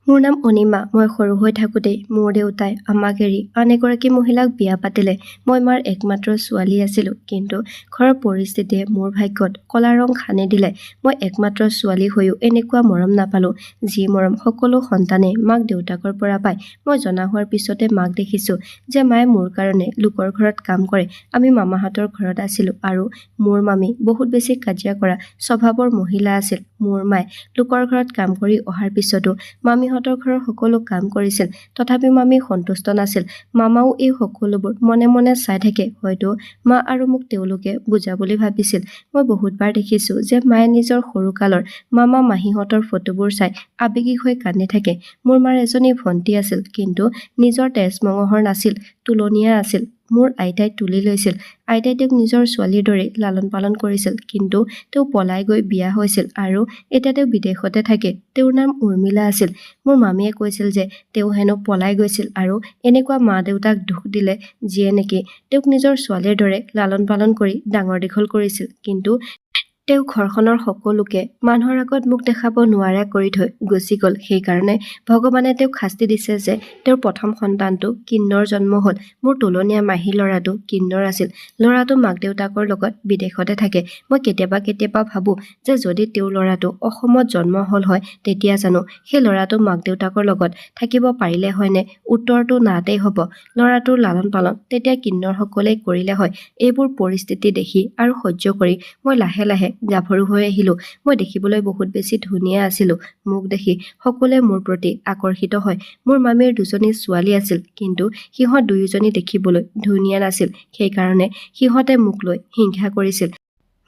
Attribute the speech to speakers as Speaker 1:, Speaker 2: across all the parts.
Speaker 1: মোৰ নাম অনিমা। মই সৰু হৈ থাকোঁতেই মোৰ দেউতাই আমাক এৰি আন এগৰাকী মহিলাক বিয়া পাতিলে। মই মাৰ একমাত্ৰ ছোৱালী আছিলোঁ, কিন্তু ঘৰৰ পৰিস্থিতিয়ে মোৰ ভাগ্যত কলা ৰং সানি দিলে। মই একমাত্ৰ ছোৱালী হৈও এনেকুৱা মৰম নাপালোঁ, যি মৰম সকলো সন্তানে মাক দেউতাকৰ পৰা পায়। মই জনা হোৱাৰ পিছতে মাক দেখিছোঁ যে মায়ে মোৰ কাৰণে লোকৰ ঘৰত কাম কৰে। আমি মামাহঁতৰ ঘৰত আছিলোঁ আৰু মোৰ মামী বহুত বেছি কাজিয়া কৰা স্বভাৱৰ মহিলা আছিল। মোৰ মায়ে লোকৰ ঘৰত কাম কৰি অহাৰ পিছতো মামীহঁতৰ ঘৰৰ সকলো কাম কৰিছিল, তথাপি মামী সন্তুষ্ট নাছিল। মামাও এই সকলোবোৰ মনে মনে চাই থাকে। হয়তো মা আৰু মোক তেওঁলোকে বুজা বুলি ভাবিছিল। মই বহুতবাৰ দেখিছোঁ যে মায়ে নিজৰ সৰুকালৰ মামা মাহীহঁতৰ ফটোবোৰ চাই আৱেগিক হৈ কান্দি থাকে। মোৰ মাৰ এজনী ভণ্টী আছিল, কিন্তু নিজৰ তেজ মঙহৰ নাছিল, তুলনীয়া আছিল। মোৰ আইতাই তুলি লৈছিল। আইতাই তেওঁক নিজৰ ছোৱালীৰ দৰেই লালন পালন কৰিছিল, কিন্তু তেওঁ পলাই গৈ বিয়া হৈছিল আৰু এতিয়া তেওঁ বিদেশতে থাকে। তেওঁৰ নাম উৰ্মিলা আছিল। মোৰ মামীয়ে কৈছিল যে তেওঁ হেনো পলাই গৈছিল আৰু এনেকুৱা মা দেউতাক দুখ দিলে, যিয়ে নেকি তেওঁক নিজৰ ছোৱালীৰ দৰে লালন পালন কৰি ডাঙৰ দীঘল কৰিছিল। কিন্তু তেওঁ ঘৰখনৰ সকলোকে মানুহৰ আগত মুখ দেখাব নোৱাৰা কৰি থৈ গুচি গ'ল। সেইকাৰণে ভগৱানে তেওঁক শাস্তি দিছে যে তেওঁৰ প্ৰথম সন্তানটো কিন্নৰ জন্ম হ'ল। মোৰ তুলনীয়া মাহীৰ ল'ৰাটো কিন্নৰ আছিল। ল'ৰাটো মাক দেউতাকৰ লগত বিদেশতে থাকে। মই কেতিয়াবা ভাবোঁ যে যদি তেওঁৰ ল'ৰাটো অসমত জন্ম হ'ল হয়, তেতিয়া জানো সেই ল'ৰাটো মাক দেউতাকৰ লগত থাকিব পাৰিলে হয়নে? উত্তৰটো নাতেই হ'ব। ল'ৰাটোৰ লালন পালন তেতিয়া কিন্নৰসকলেই কৰিলে হয়। এইবোৰ পৰিস্থিতি দেখি আৰু সহ্য কৰি মই লাহে লাহে গাভৰু হৈ আহিলোঁ। মই দেখিবলৈ বহুত বেছি ধুনীয়া আছিলোঁ। মোক দেখি সকলোৱে মোৰ প্ৰতি আকৰ্ষিত হয়। মোৰ মামীৰ দুজনী ছোৱালী আছিল, কিন্তু সিহঁত দুয়োজনী দেখিবলৈ ধুনীয়া নাছিল। সেইকাৰণে সিহঁতে মোক লৈ হিংসা কৰিছিল।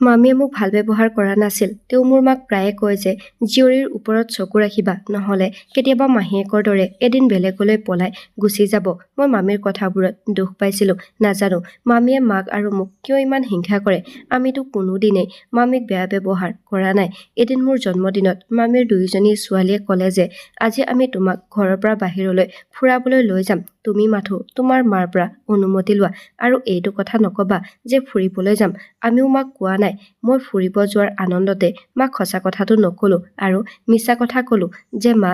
Speaker 1: মামীয়ে মোক ভাল ব্যৱহাৰ কৰা নাছিল। তেওঁ মোৰ মাক প্ৰায়ে কয় যে জীয়ৰীৰ ওপৰত চকু ৰাখিবা, নহ'লে কেতিয়াবা মাহীয়েকৰ দৰে এদিন বেলেগলৈ পলাই গুচি যাব। মই মামীৰ কথাবোৰত দুখ পাইছিলোঁ। নাজানো মামীয়ে মাক আৰু মোক কিয় ইমান হিংসা কৰে। আমিতো কোনোদিনেই মামীক বেয়া ব্যৱহাৰ কৰা নাই। এদিন মোৰ জন্মদিনত মামীৰ দুয়োজনী ছোৱালীয়ে ক'লে যে আজি আমি তোমাক ঘৰৰ পৰা বাহিৰলৈ ফুৰাবলৈ লৈ যাম। তুমি মাথো তোমাৰ মাৰ পৰা অনুমতি লোৱা, আৰু এইটো কথা নক'বা যে ফুৰিবলৈ যাম। আমিও মাক কোৱা নাই। মই ফুৰিব যোৱাৰ আনন্দতে মাক সঁচা কথাটো নক'লো আৰু মিছা কথা ক'লো যে মা,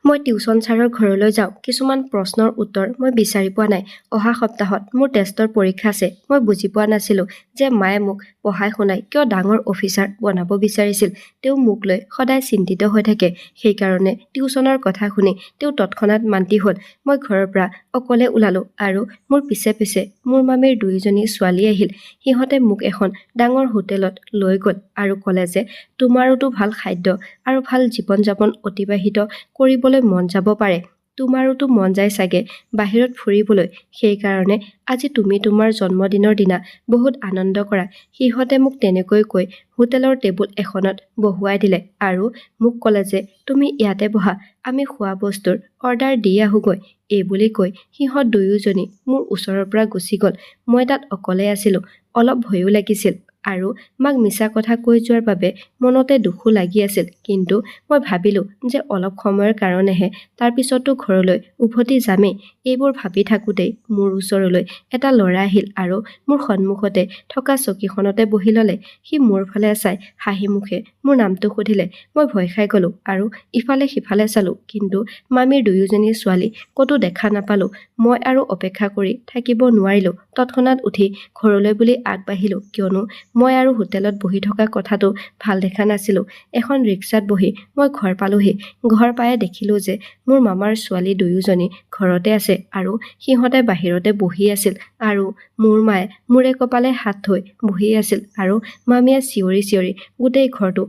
Speaker 1: মই টিউচন ছাৰৰ ঘৰলৈ যাওঁ। কিছুমান প্ৰশ্নৰ উত্তৰ মই বিচাৰি পোৱা নাই। অহা সপ্তাহত মোৰ টেষ্টৰ পৰীক্ষা আছে। মই বুজি পোৱা নাছিলোঁ যে মায়ে মোক পঢ়াই শুনাই কিয় ডাঙৰ অফিচাৰ বনাব বিচাৰিছিল। তেওঁ মোক লৈ সদায় চিন্তিত হৈ থাকে। সেইকাৰণে টিউচনৰ কথা শুনি তেওঁ তৎক্ষণাত মান্তি হ'ল। মই ঘৰৰ পৰা অকলে ওলালোঁ আৰু মোৰ পিছে পিছে মোৰ মামীৰ দুয়োজনী ছোৱালী আহিল। সিহঁতে মোক এখন ডাঙৰ হোটেলত লৈ গ'ল আৰু ক'লে যে তোমাৰোতো ভাল খাদ্য আৰু ভাল জীৱন যাপন অতিবাহিত কৰিবলৈ মন যাব পাৰে। তোমাৰোতো মন যায় চাগে বাহিৰত ফুৰিবলৈ। সেইকাৰণে আজি তুমি তোমাৰ জন্মদিনৰ দিনা বহুত আনন্দ কৰা। সিহঁতে মোক তেনেকৈ কৈ হোটেলৰ টেবুল এখনত বহুৱাই দিলে আৰু মোক ক'লে যে তুমি ইয়াতে বহা, আমি খোৱা বস্তুৰ অৰ্ডাৰ দি আহোঁগৈ। এইবুলি কৈ সিহঁত দুয়োজনী মোৰ ওচৰৰ পৰা গুচি গ'ল। মই তাত অকলে আছিলোঁ। অলপ ভয়ো লাগিছিল আৰু মাক মিছা কথা কৈ যোৱাৰ বাবে মনতে দুখো লাগি আছিল। কিন্তু মই ভাবিলোঁ যে অলপ সময়ৰ কাৰণেহে, তাৰপিছতো ঘৰলৈ উভতি যামেই। এইবোৰ ভাবি থাকোঁতেই মোৰ ওচৰলৈ এটা ল'ৰা আহিল আৰু মোৰ সন্মুখতে থকা চকীখনতে বহি ল'লে। সি মোৰ ফালে চাই হাঁহি মুখে মোৰ নামটো সুধিলে। মই ভয় খাই গ'লোঁ আৰু ইফালে সিফালে চালোঁ, কিন্তু মামীৰ দুয়োজনী ছোৱালী ক'তো দেখা নাপালোঁ। মই আৰু অপেক্ষা কৰি থাকিব নোৱাৰিলোঁ। তৎক্ষণাত উঠি ঘৰলৈ বুলি আগবাঢ়িলোঁ, কিয়নো মই আৰু হোটেলত বহি থকা কথাটো ভাল দেখা নাছিলোঁ। এখন ৰিক্সাত বহি মই ঘৰ পালোহি। ঘৰ পায়ে দেখিলোঁ যে মোৰ মামাৰ ছোৱালী দুয়োজনী ঘৰতে আছে আৰু সিহঁতে বাহিৰতে বহি আছিল আৰু মোৰ মায়ে মূৰে কপালে হাত থৈ বহি আছিল আৰু মামীয়ে চিঞৰি চিঞৰি গোটেই ঘৰটো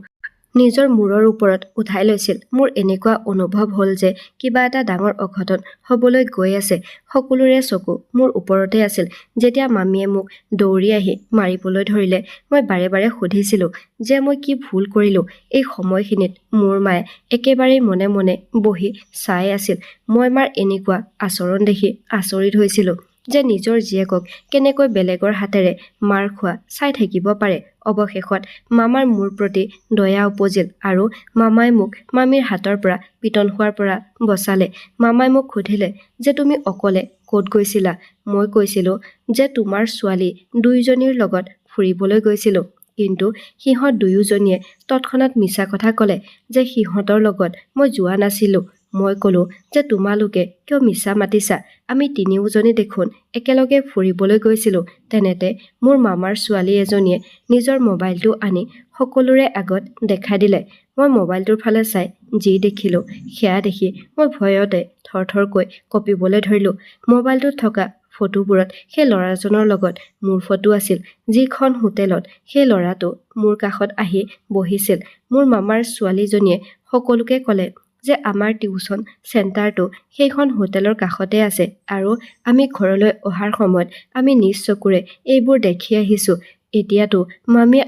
Speaker 1: নিজৰ মূৰৰ ওপৰত উঠাই লৈছিল। মোৰ এনেকুৱা অনুভৱ হ'ল যে কিবা এটা ডাঙৰ অঘটন হ'বলৈ গৈ আছে। সকলোৰে চকু মোৰ ওপৰতে আছিল। যেতিয়া মামীয়ে মোক দৌৰি আহি মাৰিবলৈ ধৰিলে, মই বাৰে বাৰে সুধিছিলোঁ যে মই কি ভুল কৰিলোঁ। এই সময়খিনিত মোৰ মায়ে একেবাৰেই মনে মনে বহি চাই আছিল। মই মাৰ এনেকুৱা আচৰণ দেখি আচৰিত হৈছিলোঁ যে নিজৰ জীয়েকক কেনেকৈ বেলেগৰ হাতেৰে মাৰ খোৱা চাই থাকিব পাৰে। অৱশেষত মামাৰ মোৰ প্ৰতি দয়া উপজিল আৰু মামাই মোক মামীৰ হাতৰ পৰা পিটন খোৱাৰ পৰা বচালে। মামাই মোক সুধিলে যে তুমি অকলে ক'ত গৈছিলা? মই কৈছিলোঁ যে তোমাৰ ছোৱালী দুয়োজনীৰ লগত ফুৰিবলৈ গৈছিলোঁ। কিন্তু সিহঁত দুয়োজনীয়ে তৎক্ষণাত মিছা কথা ক'লে যে সিহঁতৰ লগত মই যোৱা নাছিলোঁ। মই ক'লো যে তোমালোকে কিয় মিছা মাতিছা? আমি তিনিওজনী দেখোন একেলগে ফুৰিবলৈ গৈছিলোঁ। তেনেতে মোৰ মামাৰ ছোৱালী এজনীয়ে নিজৰ মোবাইলটো আনি সকলোৰে আগত দেখাই দিলে। মই মোবাইলটোৰ ফালে চাই যি দেখিলোঁ সেয়া দেখি মই ভয়তে থৰথৰকৈ কঁপিবলৈ ধৰিলোঁ। মোবাইলটোত থকা ফটোবোৰত সেই ল'ৰাজনৰ লগত মোৰ ফটো আছিল, যিখন হোটেলত সেই ল'ৰাটো মোৰ কাষত আহি বহিছিল। মোৰ মামাৰ ছোৱালীজনীয়ে সকলোকে ক'লে যে আমাৰ টিউচন চেণ্টাৰটো সেইখন হোটেলৰ কাষতে আছে আৰু আমি ঘৰলৈ অহাৰ সময়ত আমি নিজ চকুৰে এইবোৰ দেখি আহিছোঁ। এতিয়াতো মামীয়ে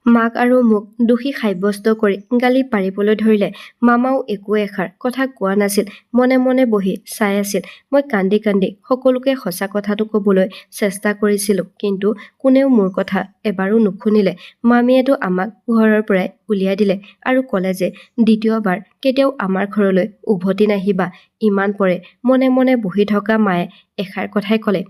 Speaker 1: মাক আৰু মোক দোষী সাব্যস্ত কৰি গালি পাৰিবলৈ ধৰিলে। মামাও একো এষাৰ কথা কোৱা নাছিল, মনে মনে বহি চাই আছিল। মই কান্দি কান্দি সকলোকে সঁচা কথাটো ক'বলৈ চেষ্টা কৰিছিলোঁ, কিন্তু কোনেও মোৰ কথা এবাৰো নুশুনিলে। মামীয়েতো আমাক ঘৰৰ পৰাই উলিয়াই দিলে আৰু ক'লে যে দ্বিতীয়বাৰ কেতিয়াও আমাৰ ঘৰলৈ উভতি নাহিবা। ইমান পৰে মনে মনে বহি থকা মায়ে এষাৰ কথাই ক'লে,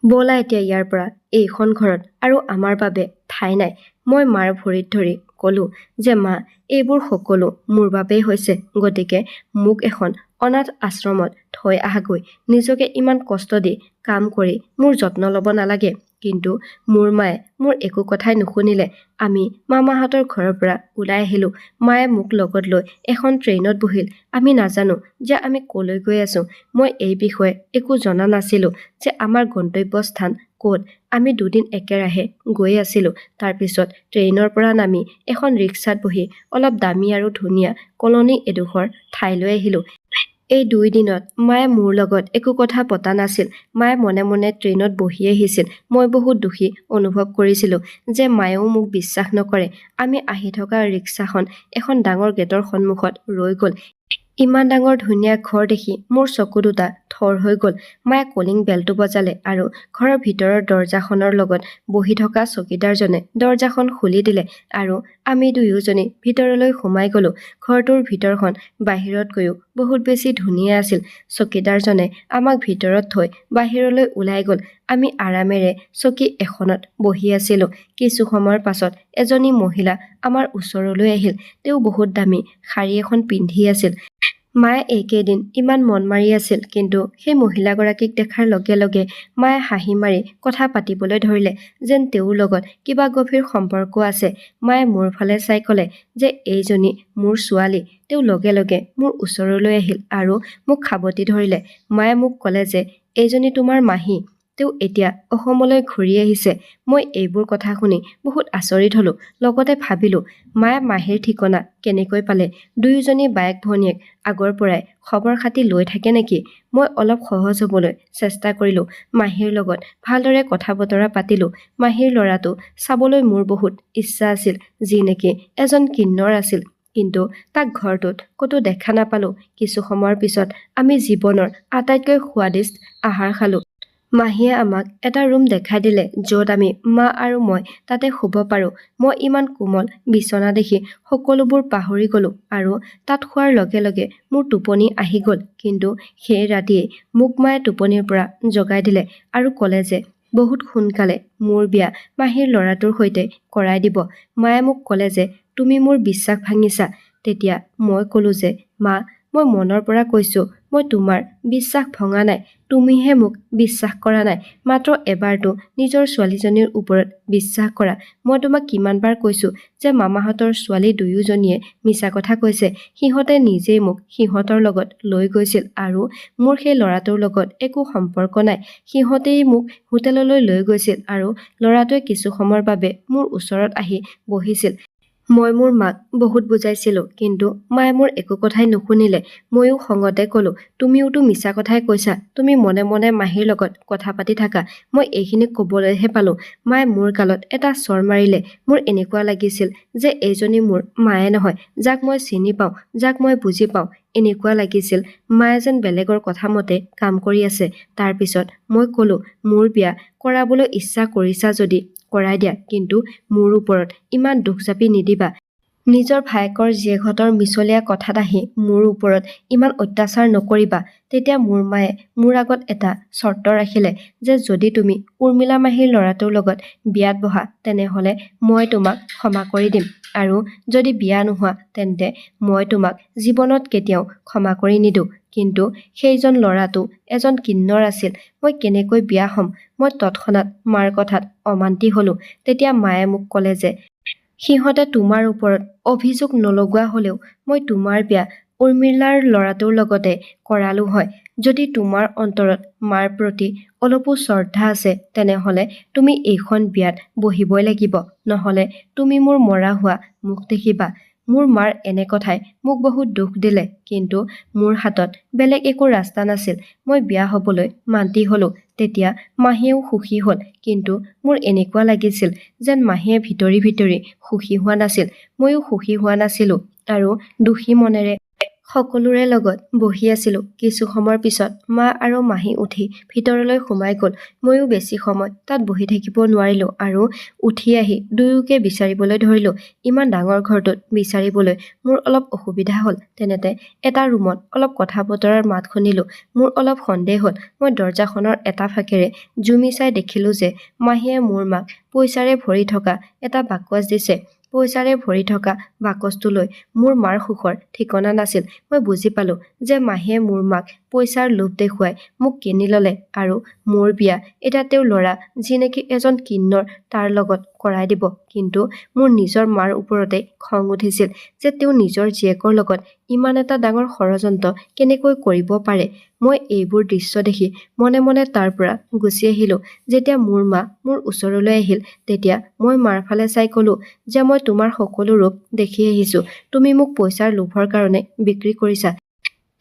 Speaker 1: ব'লা এতিয়া ইয়াৰ পৰা, এইখন ঘৰত আৰু আমাৰ বাবে ঠাই নাই। মই মাৰ ভৰিত ধৰি ক'লো যে মা, এইবোৰ সকলো মোৰ বাবেই হৈছে, গতিকে মোক এখন অনাথ আশ্ৰমত থৈ আহাগৈ। নিজকে ইমান কষ্ট দি কাম কৰি মোৰ যত্ন ল'ব নালাগে। কিন্তু মোৰ মায়ে মোৰ একো কথাই নুশুনিলে। আমি মামাহঁতৰ ঘৰৰ পৰা ওলাই আহিলোঁ। মায়ে মোক লগত লৈ এখন ট্ৰেইনত বহিল। আমি নাজানো যে আমি ক'লৈ গৈ আছোঁ। মই এই বিষয়ে একো জনা নাছিলোঁ যে আমাৰ গন্তব্যস্থান ক'ত। আমি দুদিন একেৰাহে গৈ আছিলোঁ। তাৰপিছত ট্ৰেইনৰ পৰা নামি এখন ৰিক্সাত বহি অলপ দামী আৰু ধুনীয়া কলনী এডোখৰ ঠাইলৈ আহিলোঁ। এই 2 দিনত মায়ে মোৰ লগত একো কথা পতা নাছিল। মায়ে মনে মনে ট্ৰেইনত বহি আহিছিল। মই বহুত দুখী অনুভৱ কৰিছিলোঁ যে মায়েও মোক বিশ্বাস নকৰে। আমি আহি থকা ৰিক্সাখন এখন ডাঙৰ গেটৰ সন্মুখত ৰৈ গ'ল। ইমান ডাঙৰ ধুনীয়া ঘৰ দেখি মোৰ চকু দুটা থৰ হৈ গ'ল। মায়ে কলিং বেলটো বজালে আৰু ঘৰৰ ভিতৰৰ দৰজাখনৰ লগত বহি থকা চকীদাৰজনে দৰজাখন খুলি দিলে আৰু আমি দুয়োজনী ভিতৰলৈ সোমাই গ'লো। ঘৰটোৰ ভিতৰখন বাহিৰতকৈও বহুত বেছি ধুনীয়া আছিল। চকীদাৰজনে আমাক ভিতৰত থৈ বাহিৰলৈ ওলাই গ'ল। আমি আৰামেৰে চকী এখনত বহি আছিলোঁ। কিছু সময়ৰ পাছত এজনী মহিলা আমাৰ ওচৰলৈ আহিল। তেওঁ বহুত দামী শাৰী এখন পিন্ধি আছিল। মায়ে এইকেইদিন ইমান মন মাৰি আছিল, কিন্তু সেই মহিলাগৰাকীক দেখাৰ লগে লগে মায়ে হাঁহি মাৰি কথা পাতিবলৈ ধৰিলে, যেন তেওঁৰ লগত কিবা গভীৰ সম্পৰ্ক আছে। মায়ে মোৰ ফালে চাই ক'লে যে এইজনী মোৰ ছোৱালী। তেওঁ লগে লগে মোৰ ওচৰলৈ আহিল আৰু মোক সাবটি ধৰিলে। মায়ে মোক ক'লে যে এইজনী তোমাৰ মাহী। তেওঁ এতিয়া অসমলৈ ঘূৰি আহিছে। মই এইবোৰ কথা শুনি বহুত আচৰিত হ'লোঁ। লগতে ভাবিলোঁ, মায়ে মাহীৰ ঠিকনা কেনেকৈ পালে? দুয়োজনী বায়েক ভনীয়েক আগৰ পৰাই খবৰ খাতি লৈ থাকে নেকি? মই অলপ সহজ হ'বলৈ চেষ্টা কৰিলোঁ। মাহীৰ লগত ভালদৰে কথা বতৰা পাতিলোঁ। মাহীৰ ল'ৰাটো চাবলৈ মোৰ বহুত ইচ্ছা আছিল, যি নেকি এজন কিন্নৰ আছিল, কিন্তু তাক ঘৰটোত ক'তো দেখা নাপালোঁ। কিছু সময়ৰ পিছত আমি জীৱনৰ আটাইতকৈ সোৱাদিষ্ট আহাৰ খালোঁ। মাহীয়ে আমাক এটা ৰুম দেখাই দিলে, য'ত আমি মা আৰু মই তাতে শুব পাৰোঁ। মই ইমান কোমল বিচনা দেখি সকলোবোৰ পাহৰি গ'লোঁ আৰু তাত শোৱাৰ লগে লগে মোৰ টোপনি আহি গ'ল। কিন্তু সেই ৰাতিয়েই মোক মায়ে টোপনিৰ পৰা জগাই দিলে আৰু ক'লে যে বহুত সোনকালে মোৰ বিয়া মাহীৰ ল'ৰাটোৰ সৈতে কৰাই দিব। মায়ে মোক ক'লে যে তুমি মোৰ বিশ্বাস ভাঙিছা। তেতিয়া মই ক'লোঁ যে মা, মই মনৰ পৰা কৈছোঁ, মই তোমাৰ বিশ্বাস ভঙা নাই। তুমিহে মোক বিশ্বাস কৰা নাই। মাত্ৰ এবাৰতো নিজৰ ছোৱালীজনীৰ ওপৰত বিশ্বাস কৰা। মই তোমাক কিমানবাৰ কৈছোঁ যে মামাহঁতৰ ছোৱালী দুয়োজনীয়ে মিছা কথা কৈছে। সিহঁতে নিজেই মোক সিহঁতৰ লগত লৈ গৈছিল আৰু মোৰ সেই ল'ৰাটোৰ লগত একো সম্পৰ্ক নাই। সিহঁতেই মোক হোটেললৈ লৈ গৈছিল আৰু ল'ৰাটোৱে কিছু সময়ৰ বাবে মোৰ ওচৰত আহি বহিছিল। মই মোৰ মাক বহুত বুজাইছিলোঁ, কিন্তু মায়ে মোৰ একো কথাই নুশুনিলে। ময়ো খঙতে ক'লোঁ, তুমিওতো মিছা কথাই কৈছা। তুমি মনে মনে মাহীৰ লগত কথা পাতি থাকা। মই এইখিনি ক'বলৈহে পালোঁ। মায়ে মোৰ গালত এটা চৰ মাৰিলে। মোৰ এনেকুৱা লাগিছিল যে এইজনী মোৰ মায়ে নহয়, যাক মই চিনি পাওঁ, যাক মই বুজি পাওঁ। এনেকুৱা লাগিছিল মায়ে যেন বেলেগৰ কথা মতে কাম কৰি আছে। তাৰ পিছত মই ক'লোঁ, মোৰ বিয়া কৰাবলৈ ইচ্ছা কৰিছা যদি কৰাই দিয়া, কিন্তু মোৰ ওপৰত ইমান দুখ জাপি নিদিবা। নিজৰ ভায়েকৰ জীয়েকহঁতৰ মিছলীয়া কথাত আহি মোৰ ওপৰত ইমান অত্যাচাৰ নকৰিবা। তেতিয়া মোৰ মায়ে মোৰ আগত এটা চৰ্ত ৰাখিলে যে যদি তুমি উৰ্মিলা মাহীৰ ল'ৰাটোৰ লগত বিয়াত বহা তেনেহ'লে মই তোমাক ক্ষমা কৰি দিম, আৰু যদি বিয়া নোহোৱা তেন্তে মই তোমাক জীৱনত কেতিয়াও ক্ষমা কৰি নিদিওঁ। কিন্তু সেইজন ল'ৰাটো এজন কিন্নৰ আছিল। মই কেনেকৈ বিয়া হ'ম? মই তৎক্ষণাত মাৰ কথাত অমান্তি হ'লো। তেতিয়া মায়ে মোক ক'লে যে সিহঁতে তোমাৰ ওপৰত অভিযোগ নলগোৱা হ'লেও মই তোমাৰ বিয়া উৰ্মিলাৰ ল'ৰাটোৰ লগতে কৰালো হয়। যদি তোমাৰ অন্তৰত মাৰ প্ৰতি অলপো শ্ৰদ্ধা আছে তেনেহ'লে তুমি এইখন বিয়াত বহিবই লাগিব, নহ'লে তুমি মোৰ মৰা হোৱা মুখ দেখিবা। মোৰ মাৰ এনে কথাই মোক বহুত দুখ দিলে, কিন্তু মোৰ হাতত বেলেগ একো ৰাস্তা নাছিল। মই বিয়া হ'বলৈ মান্তি হ'লো। তেতিয়া মাহীয়েও সুখী হ'ল, কিন্তু মোৰ এনেকুৱা লাগিছিল যেন মাহীয়ে ভিতৰি ভিতৰি সুখী হোৱা নাছিল। ময়ো সুখী হোৱা নাছিলো আৰু দুখী মনেৰে সকলোৰে লগত বহি আছিলো। কিছু সময়ৰ পিছত মা আৰু মাহী উঠি ভিতৰলৈ সোমাই গ'ল। ময়ো বেছি সময় তাত বহি থাকিব নোৱাৰিলো আৰু উঠি আহি দুয়োকে বিচাৰিবলৈ ধৰিলো। ইমান ডাঙৰ ঘৰটোত বিচাৰিবলৈ মোৰ অলপ অসুবিধা হ'ল। তেনেতে এটা ৰুমত অলপ কথা বতৰাৰ মাত শুনিলো। মোৰ অলপ সন্দেহ হ'ল। মই দৰজাখনৰ এটা ফাঁকেৰে জুমি চাই দেখিলো যে মাহীয়ে মোৰ মাক পইচাৰে ভৰি থকা এটা বাকচ দিছে। পইচাৰে ভৰি থকা বাকচটোলৈ মোৰ মাৰ সুখৰ ঠিকনা নাছিল। মই বুজি পালো যে মাহীয়ে মোৰ মাক পইচাৰ লোভ দেখুৱাই মোক কিনি ল'লে আৰু মোৰ বিয়া এতিয়া তেওঁৰ ল'ৰা যি নেকি এজন কিন্নৰ তাৰ লগত কৰাই দিব। কিন্তু মোৰ নিজৰ মাৰ ওপৰতে খং উঠিছিল যে তেওঁ নিজৰ জীয়েকৰ লগত ইমান এটা ডাঙৰ ষড়যন্ত্ৰ কেনেকৈ কৰিব পাৰে। মই এইবোৰ দৃশ্য দেখি মনে মনে তাৰ পৰা গুচি আহিলো। যেতিয়া মোৰ মা মোৰ ওচৰলৈ আহিল তেতিয়া মই মাৰ ফালে চাই ক'লো যে মই তোমাৰ সকলো ৰূপ দেখি আহিছো। তুমি মোক পইচাৰ লোভৰ কাৰণে বিক্ৰী কৰিছা।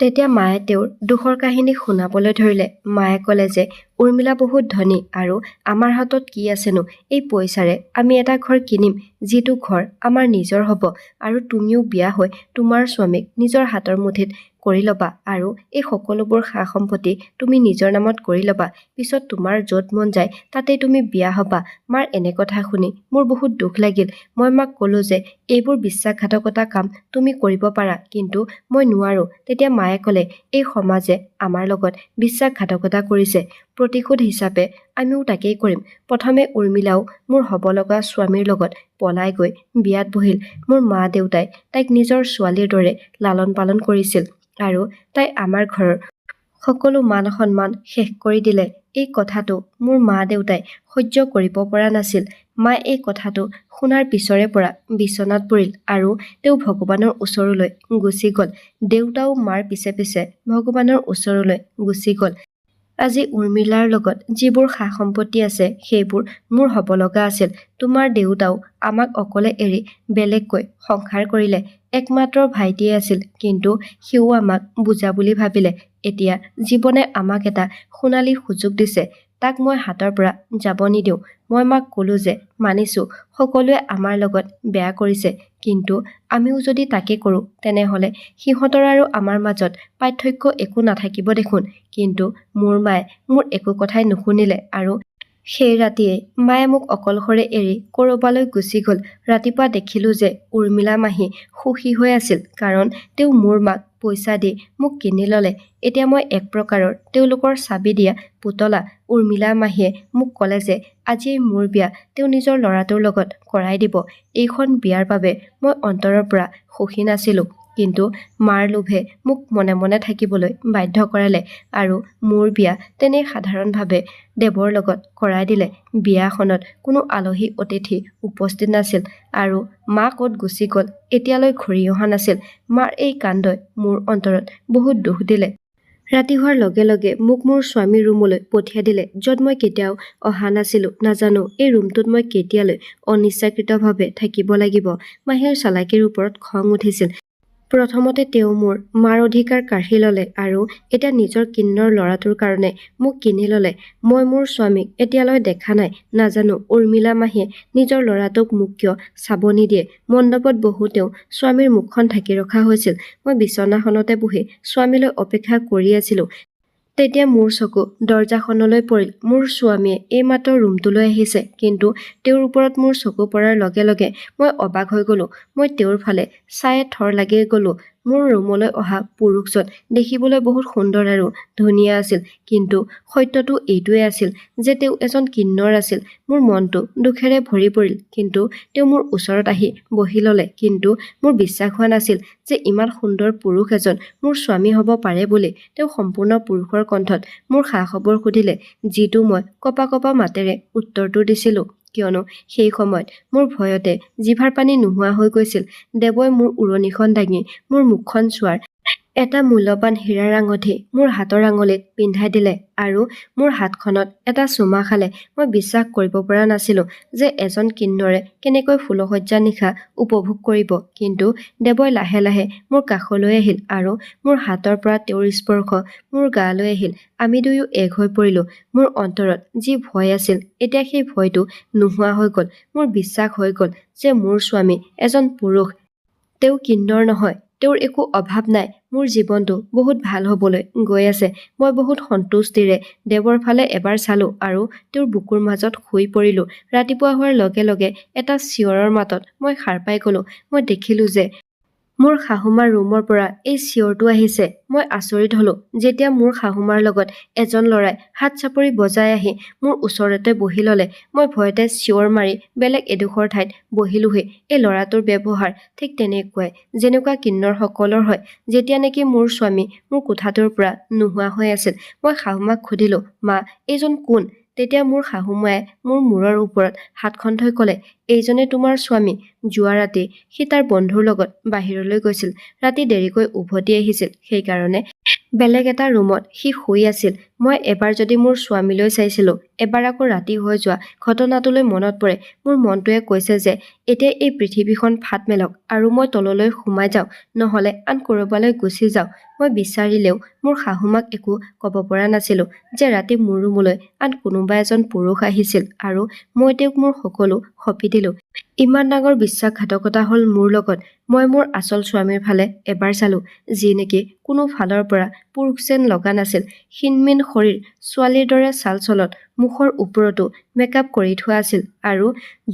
Speaker 1: তেতিয়া মায়ে তেওঁৰ দুখৰ কাহিনী শুনাবলৈ ধৰিলে। মায়ে ক'লে যে উৰ্মিলা বহুত ধনী আৰু আমাৰ হাতত কি আছেনো? এই পইচাৰে আমি এটা ঘৰ কিনিম, যিটো ঘৰ আমাৰ নিজৰ হ'ব, আৰু তুমিও বিয়া হৈ তোমাৰ স্বামীক নিজৰ হাতৰ মুঠিত কৰি ল'বা আৰু এই সকলোবোৰ সা সম্পত্তি তুমি নিজৰ নামত কৰি ল'বা। পিছত তোমাৰ য'ত মন যায় তাতেই তুমি বিয়া হ'বা। মাৰ এনে কথা শুনি মোৰ বহুত দুখ লাগিল। মই মাক ক'লো যে এইবোৰ বিশ্বাসঘাতকতা কাম তুমি কৰিব পাৰা, কিন্তু মই নোৱাৰো। তেতিয়া মায়ে ক'লে এই সমাজে আমাৰ লগত বিশ্বাসঘাতকতা কৰিছে, প্ৰতিশোধ হিচাপে আমিও তাকেই কৰিম। প্ৰথমে উৰ্মিলাও মোৰ হ'ব লগা স্বামীৰ লগত পলাই গৈ বিয়াত বহিল। মোৰ মা দেউতাই তাইক নিজৰ ছোৱালীৰ দৰে লালন পালন কৰিছিল আৰু তাই আমাৰ ঘৰৰ সকলো মান সন্মান শেষ কৰি দিলে। এই কথাটো মোৰ মা দেউতাই সহ্য কৰিব পৰা নাছিল। মায়ে এই কথাটো শুনাৰ পিছৰে পৰা বিচনাত পৰিল আৰু তেওঁ ভগৱানৰ ওচৰলৈ গুচি গ'ল। দেউতাও মাৰ পিছে পিছে ভগৱানৰ ওচৰলৈ গুচি গ'ল। আজি উৰ্মিলাৰ লগত যিবোৰ সা সম্পত্তি আছে সেইবোৰ মোৰ হ'ব লগা আছিল। তোমাৰ দেউতাও আমাক অকলে এৰি বেলেগকৈ সংসাৰ কৰিলে। একমাত্ৰ ভাইটিয়ে আছিল, কিন্তু সিও আমাক বুজা বুলি ভাবিলে। এতিয়া জীৱনে আমাক এটা সোণালী সুযোগ দিছে, তাক মই হাতৰ পৰা যাব নিদিওঁ। মই মাক ক'লো যে মানিছো সকলোৱে আমাৰ লগত বেয়া কৰিছে, কিন্তু আমিও যদি তাকে কৰোঁ তেনেহ'লে সিহঁতৰ আৰু আমাৰ মাজত পাৰ্থক্য একো নাথাকিব দেখোন। কিন্তু মোৰ মায়ে মোৰ একো কথাই নুশুনিলে আৰু সেই ৰাতিয়েই মায়ে মোক অকলশৰে এৰি ক'ৰবালৈ গুচি গ'ল। ৰাতিপুৱা দেখিলো যে উৰ্মিলা মাহী সুখী হৈ আছিল, কাৰণ তেওঁ মোৰ মাক পইচা দি মোক কিনি ল'লে। এতিয়া মই এক প্ৰকাৰৰ তেওঁলোকৰ চাবি দিয়া পুতলা। উৰ্মিলা মাহীয়ে মোক ক'লে যে আজিয়েই মোৰ বিয়া তেওঁ নিজৰ ল'ৰাটোৰ লগত কৰাই দিব। এইখন বিয়াৰ বাবে মই অন্তৰৰ পৰা সুখী নাছিলো, কিন্তু মাৰ লোভে মোক মনে মনে থাকিবলৈ বাধ্য কৰালে আৰু মোৰ বিয়া তেনেই সাধাৰণভাৱে দেৱৰ লগত কৰাই দিলে। বিয়াখনত কোনো আলহী অতিথি উপস্থিত নাছিল আৰু মা ক'ত গুচি গ'ল এতিয়ালৈ ঘূৰি অহা নাছিল। মাৰ এই কাণ্ডই মোৰ অন্তৰত বহুত দুখ দিলে। ৰাতি হোৱাৰ লগে লগে মোক মোৰ স্বামীৰ ৰুমলৈ পঠিয়াই দিলে, য'ত মই কেতিয়াও অহা নাছিলো। নাজানো এই ৰুমটোত মই কেতিয়ালৈ অনিচ্ছাকৃতভাৱে থাকিব লাগিব। মাহীৰ চালাকিৰ ওপৰত খং উঠিছিল। প্ৰথমতে তেওঁ মোৰ মাৰ অধিকাৰ কাঢ়ি ল'লে আৰু এতিয়া নিজৰ কিন্নৰ ল'ৰাটোৰ কাৰণে মোক কিনি ল'লে। মই মোৰ স্বামীক এতিয়ালৈ দেখা নাই। নাজানো উৰ্মিলা মাহীয়ে নিজৰ ল'ৰাটোক মোক কিয় চাব নিদিয়ে। মণ্ডপত বহুতেও স্বামীৰ মুখখন ঢাকি ৰখা হৈছিল। মই বিচনাখনতে বহি স্বামীলৈ অপেক্ষা কৰি আছিলো। তেতিয়া মোৰ চকু দৰজাখনলৈ পৰিল। মোৰ স্বামীয়ে এইমাত্ৰ ৰুমটোলৈ আহিছে, কিন্তু তেওঁৰ ওপৰত মোৰ চকু পৰাৰ লগে লগে মই অবাক হৈ গলো। মই তেওঁৰ ফালে চাই থৰ লাগি গলো। মোৰ ৰুমলৈ অহা পুৰুষজন দেখিবলৈ বহুত সুন্দৰ আৰু ধুনীয়া আছিল, কিন্তু সত্যটো এইটোৱে আছিল যে তেওঁ এজন কিন্নৰ আছিল। মোৰ মনটো দুখেৰে ভৰি পৰিল, কিন্তু তেওঁ মোৰ ওচৰত আহি বহি ললে। কিন্তু মোৰ বিশ্বাস হোৱা নাছিল যে ইমান সুন্দৰ পুৰুষ এজন মোৰ স্বামী হ'ব পাৰে বুলি। তেওঁ সম্পূৰ্ণ পুৰুষৰ কণ্ঠত মোৰ খা খবৰ সুধিলে, যিটো মই কপা কপা মাতেৰে উত্তৰটো দিছিলো, কিয়নো সেই সময়ত মোৰ ভয়তে জিভাৰ পানী নোহোৱা হৈ গৈছিল। দেৱই মোৰ উৰণিখন দাঙি মোৰ মুখখন চোৱাৰ এটা মূল্যৱান হীৰাৰ আঙঠি মোৰ হাতৰ আঙুলিত পিন্ধাই দিলে আৰু মোৰ হাতখনত এটা চুমা খালে। মই বিশ্বাস কৰিব পৰা নাছিলো যে এজন কিন্নৰে কেনেকৈ ফুলশয্যা নিশা উপভোগ কৰিব। কিন্তু দেৱই লাহে লাহে মোৰ কাষলৈ আহিল আৰু মোৰ হাতৰ পৰা তেওঁৰ স্পৰ্শ মোৰ গালৈ আহিল। আমি দুয়ো এক হৈ পৰিলো। মোৰ অন্তৰত যি ভয় আছিল, এতিয়া সেই ভয়টো নোহোৱা হৈ গল। মোৰ বিশ্বাস হৈ গল যে মোৰ স্বামী এজন পুৰুষ, তেওঁ কিন্নৰ নহয়। তেওঁৰ একো অভাৱ নাই। মোৰ জীৱনটো বহুত ভাল হবলৈ গৈ আছে। মই বহুত সন্তুষ্টিৰে দেৱৰ ফালে এবাৰ চালো আৰু তেওঁৰ বুকুৰ মাজত শুই পৰিলো। ৰাতিপুৱা হোৱাৰ লগে লগে এটা চিঞৰৰ মাতত মই সাৰ পাই গলো। মই দেখিলো যে মোৰ শাহুমাৰ ৰুমৰ পৰা এই চিঞৰটো আহিছে। মই আচৰিত হলো যেতিয়া মোৰ শাহুমাৰ লগত এজন ল'ৰাই হাত চাপৰি বজাই আহি মোৰ ওচৰতে বহি ললে। মই ভয়তে চিঞৰ মাৰি বেলেগ এডোখৰ ঠাইত বহিলোহি। এই ল'ৰাটোৰ ব্যৱহাৰ ঠিক তেনেকুৱাই যেনেকুৱা কিন্নৰ সকলৰ হয়। যেতিয়া নেকি মোৰ স্বামী মোৰ কোঠাটোৰ পৰা নোহোৱা হৈ আছিল, মই শাহুমাক সুধিলো, মা, এইজন কোন? তেতিয়া মোৰ শাহুমায়ে মোৰ মূৰৰ ওপৰত হাতখন থৈ কলে, এইজনে তোমাৰ স্বামী। যোৱা ৰাতি সি তাৰ বন্ধুৰ লগত বাহিৰলৈ গৈছিল। ৰাতি দেৰিকৈ উভতি আহিছিল, সেইকাৰণে বেলেগ এটা ৰুমত সি শুই আছিল। মই এবাৰ যদি মোৰ স্বামীলৈ চাইছিলো, এবাৰ আকৌ ৰাতি হৈ যোৱা ঘটনাটোলৈ মনত পৰে। মোৰ মনটোৱে কৈছে যে এতিয়া এই পৃথিৱীখন ফাট মেলক আৰু মই তললৈ সোমাই যাওঁ, নহলে আন কৰবালৈ গুচি যাওঁ। মই বিচাৰিলেও মোৰ শাহুমাক একো কব পৰা নাছিলো যে ৰাতি মোৰ ৰুমলৈ আন কোনোবা এজন পুৰুষ আহিছিল আৰু মই তেওঁক মোৰ সকলো সঁপি দিলো। ইমান ডাঙৰ বিশ্বাসঘাতকতা হল মোৰ লগত। মই মোৰ আচল স্বামীৰ ফালে এবাৰ চালো, যি নেকি কোনো ফালৰ পৰা পুৰুষ যেন লগা নাছিল। ক্ষীণমিন শৰীৰ, ছোৱালীৰ দৰে চাল চলন, মুখৰ ওপৰতো মেকআপ কৰি থোৱা আছিল আৰু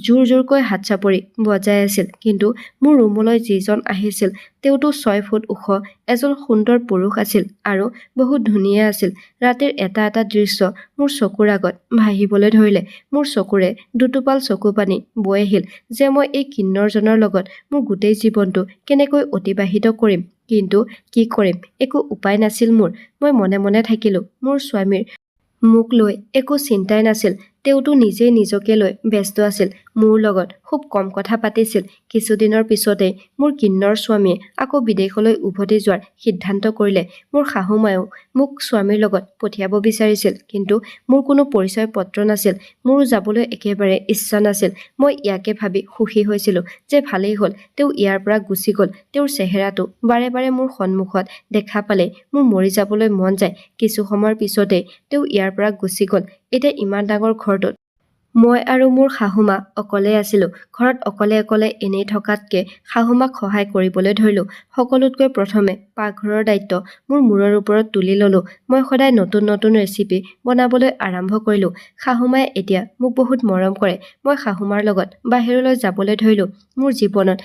Speaker 1: জোৰ জোৰকৈ হাত চাপৰি বজাই আছিল। কিন্তু মোৰ ৰুমলৈ যিজন আহিছিল তেওঁতো 6 ফুট ওখ এজন সুন্দৰ পুৰুষ আছিল আৰু বহুত ধুনীয়া আছিল। ৰাতিৰ এটা এটা দৃশ্য মোৰ চকুৰ আগত ভাহিবলৈ ধৰিলে। মোৰ চকুৰে দুটোপাল চকু পানী বৈ আহিল যে মই এই কিন্নৰজনৰ লগত মোৰ গোটেই জীৱনটো কেনেকৈ অতিবাহিত কৰিম। কিন্তু কি কৰিম, একো উপায় নাছিল মোৰ। মই মনে মনে থাকিলো। মোৰ স্বামীৰ মোক লৈ একো চিন্তাই নাছিল। তেওঁতো নিজেই নিজকে লৈ ব্যস্ত আছিল, মোৰ লগত খুব কম কথা পাতিছিল। কিছুদিনৰ পিছতেই মোৰ কিন্নৰ স্বামীয়ে আকৌ বিদেশলৈ উভতি যোৱাৰ সিদ্ধান্ত কৰিলে। মোৰ শাহুমায়েও মোক স্বামীৰ লগত পঠিয়াব বিচাৰিছিল, কিন্তু মোৰ কোনো পৰিচয় পত্ৰ নাছিল। মোৰো যাবলৈ একেবাৰে ইচ্ছা নাছিল। মই ইয়াকে ভাবি সুখী হৈছিলো যে ভালেই হ'ল তেওঁ ইয়াৰ পৰা গুচি গল। তেওঁৰ চেহেৰাটো বাৰে বাৰে মোৰ সন্মুখত দেখা পালে মোৰ মৰি যাবলৈ মন যায়। কিছু সময়ৰ পিছতেই তেওঁ ইয়াৰ পৰা গুচি গল। এতিয়া ইমান ডাঙৰ ঘৰটোত মই আৰু মোৰ শাহুমা অকলে আছিলো। ঘৰত অকলে অকলে এনেই থকাতকে শাহুমাক সহায় কৰিবলৈ ধৰিলো। সকলোতকৈ প্ৰথমে পাকঘৰৰ দায়িত্ব মোৰ মূৰৰ ওপৰত তুলি ললো। মই সদায় নতুন নতুন ৰেচিপি বনাবলৈ আৰম্ভ কৰিলো। শাহুমায়ে এতিয়া মোক বহুত মৰম কৰে। মই শাহুমাৰ লগত বাহিৰলৈ যাবলৈ ধৰিলো। মোৰ জীৱনত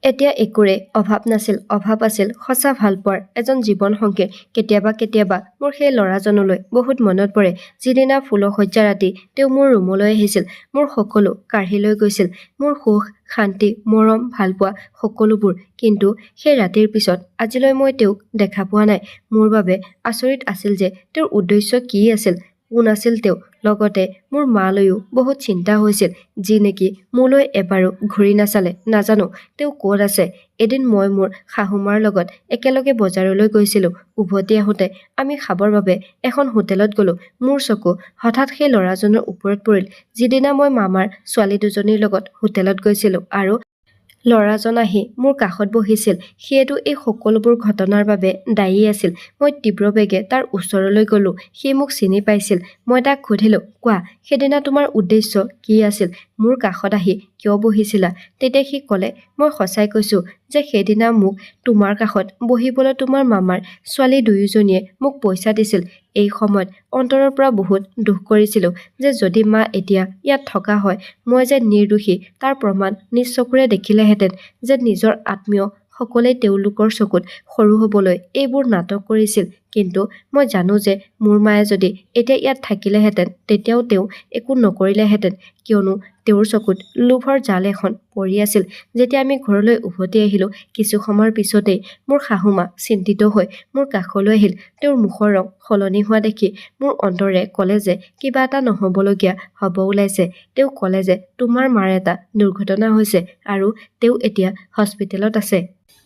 Speaker 1: এতিয়া একোৰে অভাৱ নাছিল। অভাৱ আছিল সঁচা ভালপোৱাৰ এজন জীৱন সংগীৰ। কেতিয়াবা কেতিয়াবা মোৰ সেই ল'ৰাজনলৈ বহুত মনত পৰে, যিদিনা ফুলশয্যা ৰাতি তেওঁ মোৰ ৰুমলৈ আহিছিল। মোৰ সকলো কাঢ়ি লৈ গৈছিল, মোৰ সুখ, শান্তি, মৰম, ভালপোৱা সকলোবোৰ। কিন্তু সেই ৰাতিৰ পিছত আজিলৈ মই তেওঁক দেখা পোৱা নাই। মোৰ বাবে আচৰিত আছিল যে তেওঁৰ উদ্দেশ্য কি আছিল, কোন আছিল তেওঁ। লগতে মোৰ মালৈও বহুত চিন্তা হৈছিল, যি নেকি মোলৈ এবাৰো ঘূৰি নাচালে। নাজানো তেওঁ ক'ত আছে। এদিন মই মোৰ শাহুমাৰ লগত একেলগে বজাৰলৈ গৈছিলো। উভতি আহোঁতে আমি খাবৰ বাবে এখন হোটেলত গলো। মোৰ চকু হঠাৎ সেই ল'ৰাজনৰ ওপৰত পৰিল, যিদিনা মই মামাৰ ছোৱালী দুজনীৰ লগত হোটেলত গৈছিলো আৰু ল'ৰাজন আহি মোৰ কাষত বহিছিল। সিয়েতো এই সকলোবোৰ ঘটনাৰ বাবে দায়ী আছিল। মই তীব্ৰ বেগে তাৰ ওচৰলৈ গলো। সি মোক চিনি পাইছিল। মই তাক সুধিলো, কোৱা, সেইদিনা তোমাৰ উদ্দেশ্য কি আছিল? মোৰ কাষত আহি কিয় বহিছিলা? তেতিয়া সি ক'লে, মই সঁচাই কৈছোঁ যে সেইদিনা মোক তোমাৰ কাষত বহিবলৈ তোমাৰ মামাৰ ছোৱালী দুয়োজনীয়ে মোক পইচা দিছিল। এই সময়ত অন্তৰৰ পৰা বহুত দুখ কৰিছিলোঁ যে যদি মা এতিয়া ইয়াত থকা হয়, মই যে নিৰ্দোষী তাৰ প্ৰমাণ নিজ চকুৰে দেখিলেহেঁতেন যে নিজৰ আত্মীয় সকলোৱে তেওঁলোকৰ চকুত সৰু হ'বলৈ এইবোৰ নাটক কৰিছিল। কিন্তু মই জানো যে মোৰ মায়ে যদি এতিয়া ইয়াত থাকিলেহেঁতেন তেতিয়াও তেওঁ একো নকৰিলেহেঁতেন, কিয়নো তেওঁৰ চকুত লোভৰ জাল এখন পৰি আছিল। যেতিয়া আমি ঘৰলৈ উভতি আহিলোঁ, কিছু সময়ৰ পিছতেই মোৰ শাহুমা চিন্তিত হৈ মোৰ কাষলৈ আহিল। তেওঁৰ মুখৰ ৰং সলনি হোৱা দেখি মোৰ অন্তৰে ক'লে যে কিবা এটা নহ'বলগীয়া হ'ব ওলাইছে। তেওঁ ক'লে যে তোমাৰ মাৰ এটা দুৰ্ঘটনা হৈছে আৰু তেওঁ এতিয়া হস্পিটেলত আছে।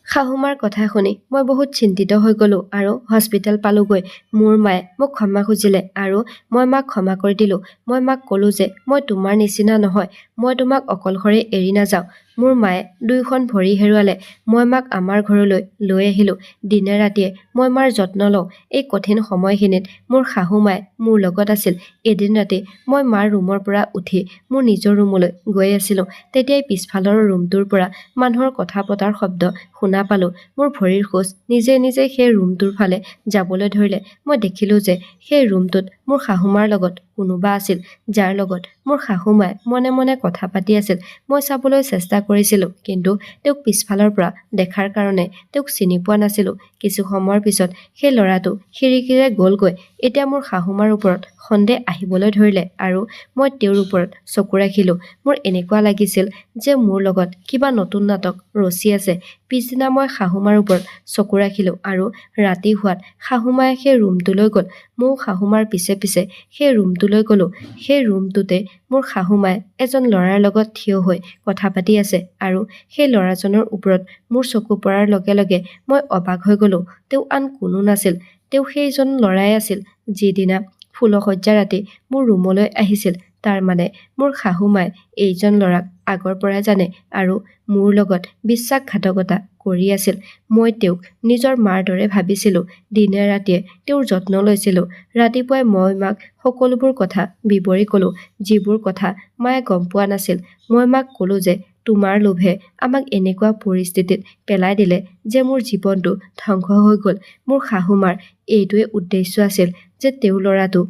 Speaker 1: শাহুমাৰ কথা শুনি মই বহুত চিন্তিত হৈ গ'লোঁ আৰু হস্পিটেল পালোগৈ। মোৰ মায়ে মোক ক্ষমা খুজিলে আৰু মই মাক ক্ষমা কৰি দিলোঁ। মই মাক ক'লোঁ যে মই তোমাৰ নিচিনা নহয়, মই তোমাক অকলশৰে এৰি নাযাওঁ। মোৰ মায়ে দুয়োখন ভৰি হেৰুৱালে। মই মাক আমাৰ ঘৰলৈ লৈ আহিলোঁ। দিনে ৰাতিয়ে মই মাৰ যত্ন লওঁ। এই কঠিন সময়খিনিত মোৰ শাহুমাই মোৰ লগত আছিল। এদিন ৰাতি মই মাৰ ৰুমৰ পৰা উঠি মোৰ নিজৰ ৰুমলৈ গৈ আছিলোঁ। তেতিয়াই পিছফালৰ ৰুমটোৰ পৰা মানুহৰ কথা পতাৰ শব্দ শুনা পালোঁ। মোৰ ভৰিৰ খোজ নিজে নিজে সেই ৰুমটোৰ ফালে যাবলৈ ধৰিলে। মই দেখিলোঁ যে সেই ৰুমটোত মোৰ শাহুমাৰ লগত কোনোবা আছিল, যাৰ লগত মোৰ শাহুমাই মনে মনে কথা পাতি আছিল। মই চাবলৈ চেষ্টা কৰিছিলোঁ, কিন্তু তেওঁক পিছফালৰ পৰা দেখাৰ কাৰণে তেওঁক চিনি পোৱা নাছিলোঁ। কিছু সময়ৰ পিছত সেই ল'ৰাটো খিৰিকীৰে গ'লগৈ। এতিয়া মোৰ শাহুমাৰ ওপৰত সন্দেহ আহিবলৈ ধৰিলে আৰু মই তেওঁৰ ওপৰত চকু ৰাখিলোঁ। মোৰ এনেকুৱা লাগিছিল যে মোৰ লগত কিবা নতুন নাটক ৰচি আছে। পিছদিনা মই শাহুমাৰ ওপৰত চকু ৰাখিলোঁ আৰু ৰাতি হোৱাত শাহুমাই সেই ৰুমটোলৈ গ'ল। ময়ো শাহুমাৰ পিছে পিছে সেই ৰুমটোলৈ গ'লোঁ। সেই ৰুমটোতে মোৰ শাহুমাই এজন ল'ৰাৰ লগত থিয় হৈ কথা পাতি আছে আৰু সেই ল'ৰাজনৰ ওপৰত মোৰ চকু পৰাৰ লগে লগে মই অবাক হৈ গ'লোঁ। তেওঁ আন কোনো নাছিল, তেওঁ সেইজন ল'ৰাই আছিল যিদিনা ফুলশয্যা ৰাতি মোৰ ৰুমলৈ আহিছিল। তাৰমানে মোৰ শাহুমাই এইজন ল'ৰাক আগৰ পৰা জানে আৰু মোৰ লগত বিশ্বাসঘাতকতা কৰি আছিল। মই তেওঁক নিজৰ মাৰ দৰে ভাবিছিলোঁ। দিনে ৰাতিয়ে তেওঁৰ যত্ন লৈছিলোঁ। ৰাতিপুৱাই মই মাক সকলোবোৰ কথা বিৱৰি ক'লোঁ, যিবোৰ কথা মায়ে গম পোৱা নাছিল। মই মাক ক'লোঁ যে তোমাৰ লোভে আমাক এনেকুৱা পৰিস্থিতিত পেলাই দিলে যে মোৰ জীৱনটো ধ্বংস হৈ গ'ল। মোৰ শাহুমাৰ এইটোৱে উদ্দেশ্য আছিল যে তেওঁৰ ল'ৰাটো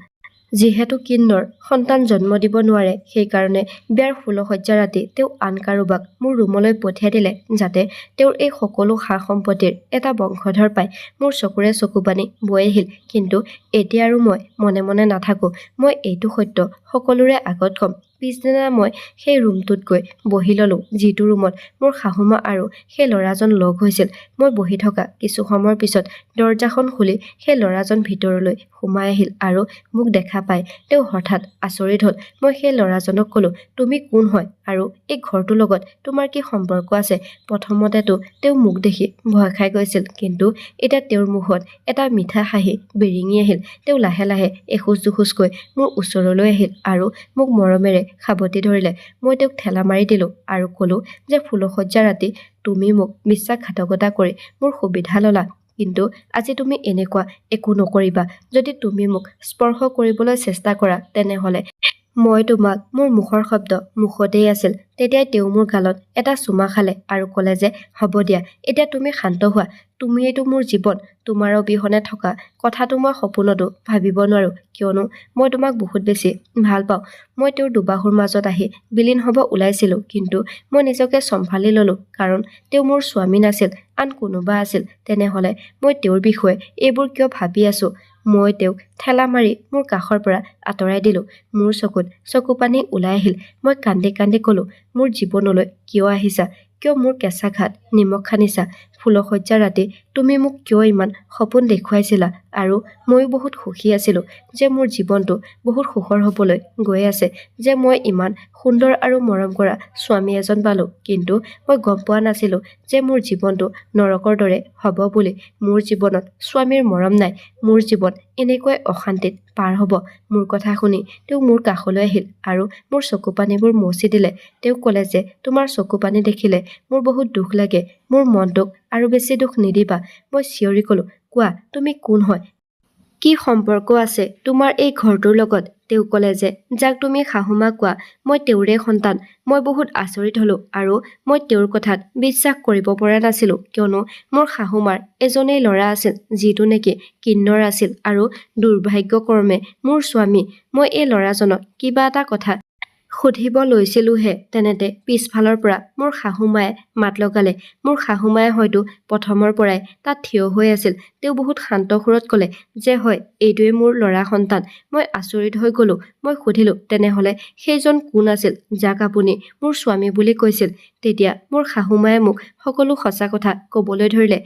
Speaker 1: যিহেতু কিন্নৰ সন্তান জন্ম দিব নোৱাৰে, সেইকাৰণে বিয়াৰ ফুলশয্যা ৰাতি তেওঁ আন কাৰোবাক মোৰ ৰুমলৈ পঠিয়াই দিলে, যাতে তেওঁৰ এই সকলো সা-সম্পত্তিৰ এটা বংশধৰ পায়। মোৰ চকুৰে চকুপানী বৈ আহিল। কিন্তু এতিয়া আৰু মই মনে মনে নাথাকোঁ। মই এইটো সত্য সকলোৰে আগত ক'ম। পিছদিনা মই সেই ৰুমটোত গৈ বহি ল'লোঁ, যিটো ৰুমত মোৰ শাহুমা আৰু সেই ল'ৰাজন লগ হৈছিল। মই বহি থকা কিছু সময়ৰ পিছত দৰজাখন খুলি সেই ল'ৰাজন ভিতৰলৈ সোমাই আহিল আৰু মোক দেখা পাই তেওঁ হঠাৎ আচৰিত হ'ল। মই সেই ল'ৰাজনক ক'লোঁ, তুমি কোন হয় আৰু এই ঘৰটোৰ লগত তোমাৰ কি সম্পৰ্ক আছে? প্ৰথমতেতো তেওঁ মোক দেখি ভয় খাই গৈছিল, কিন্তু এতিয়া তেওঁৰ মুখত এটা মিঠা হাঁহি বিৰিঙি আহিল। তেওঁ লাহে লাহে এখোজ দুখোজকৈ মোৰ ওচৰলৈ আহিল আৰু মোক মৰমেৰে সাবটি ধৰিলে। মই তেওঁক ঠেলা মাৰি দিলোঁ আৰু ক'লোঁ যে ফুলশয্যা ৰাতি তুমি মোক বিশ্বাসঘাতকতা কৰি মোৰ সুবিধা ল'লা, কিন্তু আজি তুমি এনেকুৱা একো নকৰিবা। যদি তুমি মোক স্পৰ্শ কৰিবলৈ চেষ্টা কৰা তেনেহ'লে মই তোমাক মোৰ মুখৰ শব্দ মুখতেই আছিল। তেতিয়াই তেওঁ মোৰ গালত এটা চুমা খালে আৰু ক'লে যে হ'ব দিয়া, এতিয়া তুমি শান্ত হোৱা। তুমিয়েইতো মোৰ জীৱন। তোমাৰ অবিহনে থকা কথাটো মই সপোনতো ভাবিব নোৱাৰোঁ, কিয়নো মই তোমাক বহুত বেছি ভাল পাওঁ। মই তেওঁৰ দুবাহুৰ মাজত আহি বিলীন হ'ব ওলাইছিলোঁ, কিন্তু মই নিজকে চম্ভালি ল'লোঁ, কাৰণ তেওঁ মোৰ স্বামী নাছিল, আন কোনোবা আছিল। তেনেহ'লে মই তেওঁৰ বিষয়ে এইবোৰ কিয় ভাবি আছোঁ? মই তেওঁক ঠেলা মাৰি মোৰ কাষৰ পৰা আঁতৰাই দিলোঁ। মোৰ চকুত চকুপানী ওলাই আহিল। মই কান্দি কান্দি ক'লোঁ, মোৰ জীৱনলৈ কিয় আহিছা? কিয় মোৰ কেঁচা ঘাট নিমখ সানিছা? ফুলশয্যা ৰাতি তুমি মোক কিয় ইমান সপোন দেখুৱাইছিলা? আৰু ময়ো বহুত সুখী আছিলোঁ যে মোৰ জীৱনটো বহুত সুখৰ হ'বলৈ গৈ আছে, যে মই ইমান সুন্দৰ আৰু মৰম কৰা স্বামী এজন পালোঁ। কিন্তু মই গম পোৱা নাছিলোঁ যে মোৰ জীৱনটো নৰকৰ দৰে হ'ব বুলি। মোৰ জীৱনত স্বামীৰ মৰম নাই। মোৰ জীৱন এনেকৈ অশান্তিত পাৰ হ'ব। মোৰ কথা শুনি তেওঁ মোৰ কাষলৈ আহিল আৰু মোৰ চকুপানীবোৰ মচি দিলে। তেওঁ ক'লে যে তোমাৰ চকুপানী দেখিলে মোৰ বহুত দুখ লাগে। মোৰ মনটোক আৰু বেছি দুখ নিদিবা। মই চিঞৰি ক'লোঁ, কোৱা তুমি কোন হয়? কি সম্পৰ্ক আছে তোমাৰ এই ঘৰটোৰ লগত? তেওঁ ক'লে যে যাক তুমি শাহুমা কোৱা মই তেওঁৰে সন্তান। মই বহুত আচৰিত হলো আৰু মই তেওঁৰ কথাত বিশ্বাস কৰিব পৰা নাছিলো, কিয়নো মোৰ শাহুমাৰ এজনেই ল'ৰা আছিল যিটো নেকি কিন্নৰ আছিল আৰু দুৰ্ভাগ্যক্ৰমে মোৰ স্বামী। মই এই ল'ৰাজনক কিবা এটা কথা সুধিব লৈছিলোহে, তেনেতে পিছফালৰ পৰা মোৰ শাহুমায়ে মাত লগালে। মোৰ শাহুমায়ে হয়তো প্ৰথমৰ পৰাই তাত থিয় হৈ আছিল। তেওঁ বহুত শান্ত সুৰত ক'লে যে হয়, এইটোৱে মোৰ ল'ৰা সন্তান। মই আচৰিত হৈ গলো। মই সুধিলো, তেনেহলে সেইজন কোন আছিল যাক আপুনি মোৰ স্বামী বুলি কৈছিল? তেতিয়া মোৰ শাহুমায়ে মোক সকলো সঁচা কথা ক'বলৈ ধৰিলে।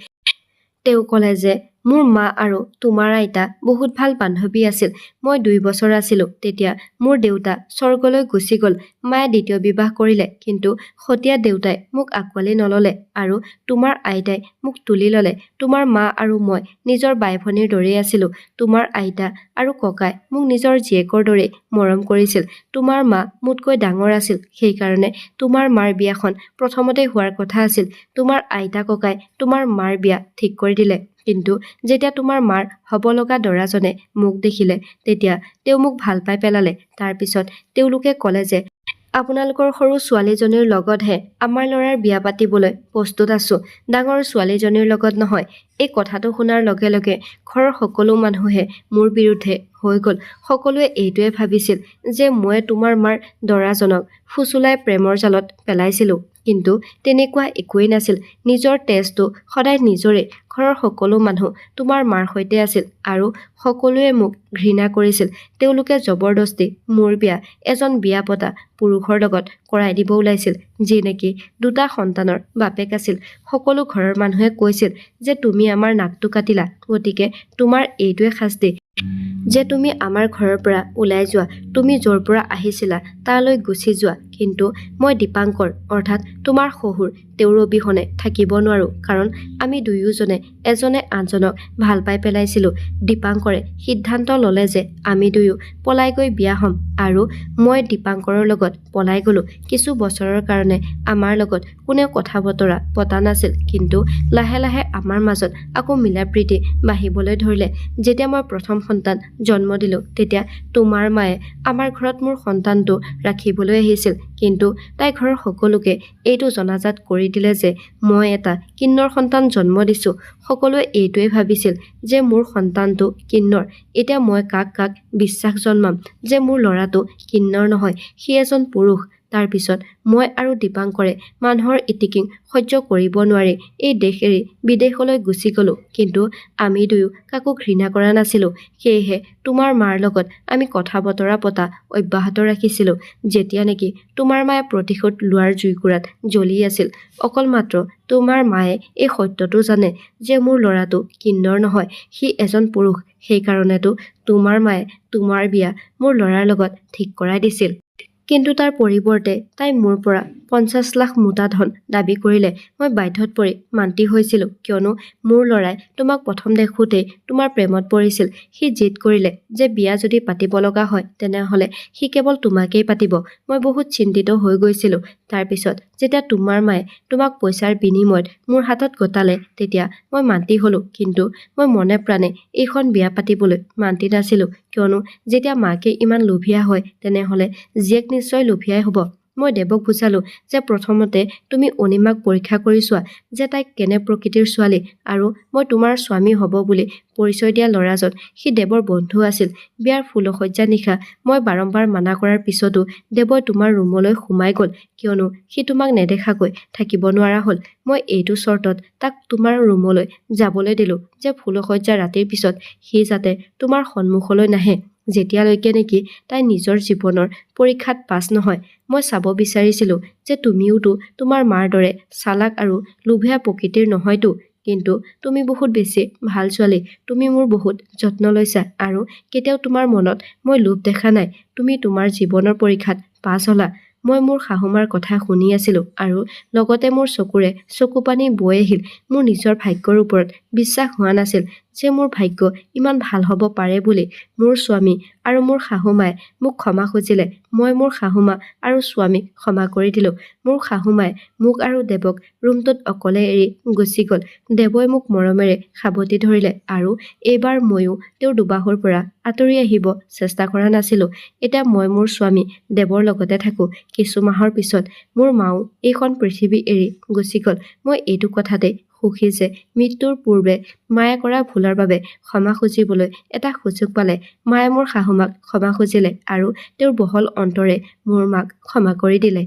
Speaker 1: তেওঁ ক'লে যে মোৰ মা আৰু তোমাৰ আইতা বহুত ভাল বান্ধৱী আছিল। মই 2 বছৰ আছিলো তেতিয়া মোৰ দেউতা স্বৰ্গলৈ গুচি গ'ল। মায়ে দ্বিতীয় বিবাহ কৰিলে, কিন্তু সতীয়া দেউতাই মোক আঁকোৱালি নললে আৰু তোমাৰ আইতাই মোক তুলি ল'লে। তোমাৰ মা আৰু মই নিজৰ বাই ভনীৰ দৰেই আছিলো। তোমাৰ আইতা আৰু ককাই মোক নিজৰ জীয়েকৰ দৰেই মৰম কৰিছিল। তোমাৰ মা মোতকৈ ডাঙৰ আছিল, সেইকাৰণে তোমাৰ মাৰ বিয়াখন প্ৰথমতে হোৱাৰ কথা আছিল। তোমাৰ আইতা ককাই তোমাৰ মাৰ বিয়া ঠিক কৰি দিলে, কিন্তু যেতিয়া তোমাৰ মাৰ হ'ব লগা দৰাজনে মোক দেখিলে তেতিয়া তেওঁ মোক ভাল পাই পেলালে। তাৰ পিছত তেওঁলোকে ক'লে যে আপোনালোকৰ সৰু ছোৱালীজনীৰ লগতহে আমাৰ ল'ৰাৰ বিয়া পাতিবলৈ প্ৰস্তুত আছো, ডাঙৰ ছোৱালীজনীৰ লগত নহয়। এই কথাটো শুনাৰ লগে লগে ঘৰৰ সকলো মানুহে মোৰ বিৰুদ্ধে হৈ গ'ল। সকলোৱে এইটোৱে ভাবিছিল যে মই তোমাৰ মাৰ দৰাজনক ফুচুলাই প্ৰেমৰ জালত পেলাইছিলো, কিন্তু তেনেকুৱা একোৱেই নাছিল। নিজৰ তেজটো সদায় নিজৰে। ঘৰৰ সকলো মানুহ তোমাৰ মাৰ সৈতে আছিল আৰু সকলোৱে মোক ঘৃণা কৰিছিল। তেওঁলোকে জবৰদস্তি মোৰ বিয়া এজন বিয়া পতা পুৰুষৰ লগত কৰাই দিব ওলাইছিল, যি নেকি 2টা সন্তানৰ বাপেক আছিল। সকলো ঘৰৰ মানুহে কৈছিল যে তুমি আমাৰ নাকটো কাটিলা, গতিকে তোমাৰ এইটোৱে শাস্তি যে তুমি আমাৰ ঘৰৰ পৰা ওলাই যোৱা। তুমি য'ৰ পৰা আহিছিলা তালৈ গুচি যোৱা। কিন্তু মই দীপাংকৰ অৰ্থাৎ তোমাৰ শহুৰ তেওঁৰ অবিহনে থাকিব নোৱাৰো, কাৰণ আমি দুয়োজনে এজনে আনজনক ভাল পাই পেলাইছিলো। দীপাংকৰে সিদ্ধান্ত ল'লে যে আমি দুয়ো পলাই গৈ বিয়া হ'ম আৰু মই দীপাংকৰৰ লগত পলাই গলো। কিছু বছৰৰ কাৰণে আমাৰ লগত কোনেও কথা বতৰা পতা নাছিল, কিন্তু লাহে লাহে আমাৰ মাজত আকৌ মিলা প্ৰীতি বাঢ়িবলৈ ধৰিলে। যেতিয়া মই প্ৰথম সন্তান জন্ম দিলো তেতিয়া তোমাৰ মায়ে আমাৰ ঘৰত মোৰ সন্তানটো ৰাখিবলৈ আহিছিল, কিন্তু তাই ঘৰৰ সকলোকে এইটো জনাজাত কৰি দিলে যে মই এটা কিন্নৰ সন্তান জন্ম দিছো। সকলোৱে এইটোৱে ভাবিছিল যে মোৰ সন্তানটো কিন্নৰ। এতিয়া মই কাক কাক বিশ্বাস জন্মাম যে মোৰ ল'ৰাটো কিন্নৰ নহয়, সি এজন পুৰুষ? তাৰ পিছত মই আৰু দীপাংকৰে মানুহৰ ইটিকিং সহ্য কৰিব নোৱাৰি এই দেশ এৰি বিদেশলৈ গুচি গলো, কিন্তু আমি দুয়ো কাকো ঘৃণা কৰা নাছিলো। সেয়েহে তোমাৰ মাৰ লগত আমি কথা বতৰা পতা অব্যাহত ৰাখিছিলো। যেতিয়া নেকি তোমাৰ মায়ে প্ৰতিশোধ লোৱাৰ জুইকুৰাত জ্বলি আছিল, অকল মাত্ৰ তোমাৰ মায়ে এই সত্যটো জানে যে মোৰ ল'ৰাটো কিন্নৰ নহয়, সি এজন পুৰুষ। সেইকাৰণেতো তোমাৰ মায়ে তোমাৰ বিয়া মোৰ ল'ৰাৰ লগত ঠিক কৰাই দিছিল। কিন্তু তাৰ পৰিৱৰ্তে তাই মোৰ পৰা 50 লাখ মোটা ধন দাবী কৰিলে। মই বাধ্যত পৰি মান্তি হৈছিলো, কিয়নো মোৰ ল'ৰাই তোমাক প্ৰথম দেখোঁতেই তোমাৰ প্ৰেমত পৰিছিল। সি জিদ কৰিলে যে বিয়া যদি পাতিব লগা হয় তেনেহলে সি কেৱল তোমাকেই পাতিব। মই বহুত চিন্তিত হৈ গৈছিলো। তাৰ পিছত যেতিয়া তোমাৰ মায়ে তোমাক পইচাৰ বিনিময়ত মোৰ হাতত গতালে তেতিয়া মই মান্তি হলো, কিন্তু মই মনে প্ৰাণে এইখন বিয়া পাতিবলৈ মান্তি নাছিলো, কিয়নো যেতিয়া মাকে ইমান লোভীয়া হয় তেনেহলে জীয়েক নিশ্চয় লোভীয়াই হ'ব। মই দেৱক বুজালো যে প্ৰথমতে তুমি অনিমাক পৰীক্ষা কৰি চোৱা যে তাই কেনে প্ৰকৃতিৰ ছোৱালী, আৰু মই তোমাৰ স্বামী হ'ব বুলি পৰিচয় দিয়া ল'ৰাজন সি দেৱৰ বন্ধু আছিল। বিয়াৰ ফুলশয্যা নিশা মই বাৰম্বাৰ মানা কৰাৰ পিছতো দেৱই তোমাৰ ৰুমলৈ সোমাই গ'ল, কিয়নো সি তোমাক নেদেখাকৈ থাকিব নোৱাৰা হ'ল। মই এইটো চৰ্তত তাক তোমাৰ ৰুমলৈ যাবলৈ দিলো যে ফুলশয্যা ৰাতিৰ পিছত সি যাতে তোমাৰ সন্মুখলৈ নাহে, যেতিয়ালৈকে নেকি তাই নিজৰ জীৱনৰ পৰীক্ষাত পাছ নহয়। মই চাব বিচাৰিছিলো যে তুমিওতো তোমাৰ মাৰ দৰে চালাক আৰু লোভীয়া প্ৰকৃতিৰ নহয়তো, কিন্তু তুমি বহুত বেছি ভাল ছোৱালী। তুমি মোৰ বহুত যত্ন লৈছা আৰু কেতিয়াও তোমাৰ মনত মই লোভ দেখা নাই। তুমি তোমাৰ জীৱনৰ পৰীক্ষাত পাছ হ'লা। মই মোৰ শাহুমাৰ কথা শুনি আছিলো আৰু লগতে মোৰ চকুৰে চকুপানী বৈ আহিল। মোৰ নিজৰ ভাগ্যৰ ওপৰত বিশ্বাস হোৱা নাছিল যে মোৰ ভাগ্য ইমান ভাল হ'ব পাৰে বুলি। মোৰ স্বামী আৰু মোৰ শাহুমাই মোক ক্ষমা খুজিলে। মই মোৰ শাহুমা আৰু স্বামীক ক্ষমা কৰি দিলোঁ। মোৰ শাহুমাই মোক আৰু দেৱক ৰুমটোত অকলে এৰি গুচি গ'ল। দেৱই মোক মৰমেৰে সাবটি ধৰিলে আৰু এইবাৰ ময়ো তেওঁৰ দুবাহুৰ পৰা আঁতৰি আহিব চেষ্টা কৰা নাছিলোঁ। এতিয়া মই মোৰ স্বামী দেৱৰ লগতে থাকোঁ। কিছু মাহৰ পিছত মোৰ মাও এইখন পৃথিৱী এৰি গুচি গ'ল। মই এইটো কথাতে সুখী যে মৃত্যুৰ পূৰ্বে মায়ে কৰা ভুলৰ বাবে ক্ষমা খুজিবলৈ এটা সুযোগ পালে। মায়ে মোৰ শাহুমাক ক্ষমা খুজিলে আৰু তেওঁৰ বহল অন্তৰে মোৰ মাক ক্ষমা কৰি দিলে।